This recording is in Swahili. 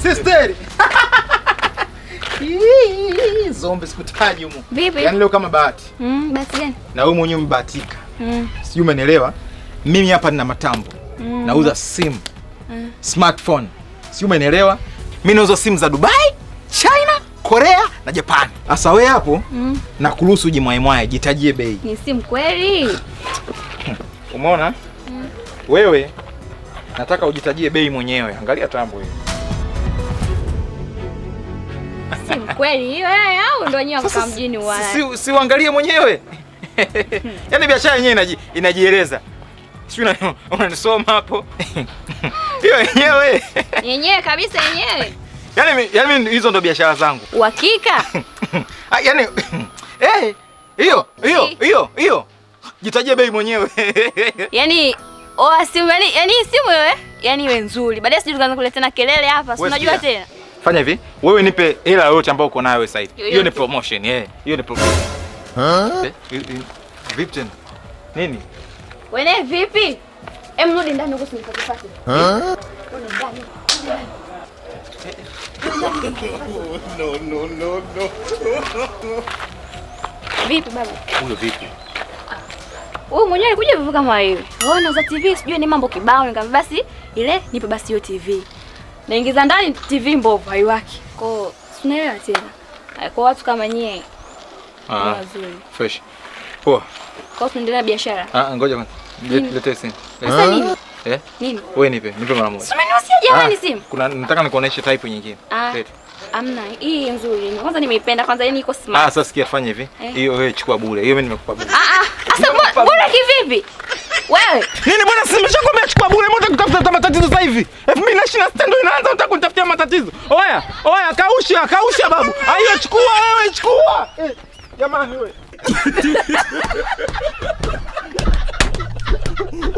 Sister. Zombi sikutaji humo. Vipi? Yaani leo kama bahati. Bahati gani? Na wewe mwenyewe mbahatika. Sijui umenielewa? Mimi hapa nina matambo. Nauza simu. Smartphone. Sijui umenielewa? Mimi nauza simu za Dubai, China, Korea na Japan. Sasa wewe hapo na kuruhusu jimwaimwae, jitajie bei. Ni simu kweli? Umeona? Wewe nataka ujitajie bei mwenyewe. Angalia tambo hiyo. Simu kweli hiyo au ndio wenyewe kwa mjini wala? Si uangalie mwenyewe. Yaani biashara yenyewe inajieleza. Sio unanisoma hapo. Hiyo yenyewe. Yenyewe kabisa yenyewe. Yaani hizo ndo biashara zangu. Uhakika? Yaani hiyo. Jitajie bei mwenyewe. Yaani simu yaani simu wewe? Yaani iwe nzuri. Baadaye sisi tukaanza kuletana kelele hapa. Si unajua tena. Fanya hivi, wewe nipe hela yote ambayo uko nayo wewe sasa hivi. Hiyo ni promotion, hiyo ni promotion. Vipi tena? Nini? Wewe vipi? Rudi ndani huko usinipate. No. Vipi baba? Huyo vipi? Wewe mwenyewe alikuja vipi kama hivi? Unaona za TV sijui ni mambo kibao, nikamwambia basi ile nipe basi hiyo TV. Naingiza ndani TV mbovu haiwaki. Kwa hiyo tunaelewa tena. Kwa watu kama nyie. Nzuri. Fresh. Poa. Kwa hiyo tunaendelea biashara. Ngoja kwanza. Lete simu. Sasa nini? Nini? Wewe nipe mara moja. Sema niwasia jamani simu. Nataka nikuoneshe type nyingine. Lete. Amna, hii nzuri. Kwanza nimeipenda kwanza, yani iko smart. Sasa sikia fanya hivi. Hiyo wewe chukua bure. Hiyo mimi nimekupa bure. Sasa bure kivipi? Wewe. Nini bwana, si nimeshakwambia chukua bure, mbona kutafuta matatizo sasa hivi? 2026 ndio inaanza, unataka kunitafutia matatizo. Oya, kausha babu. Hiyo chukua wewe, chukua. Jamani wewe.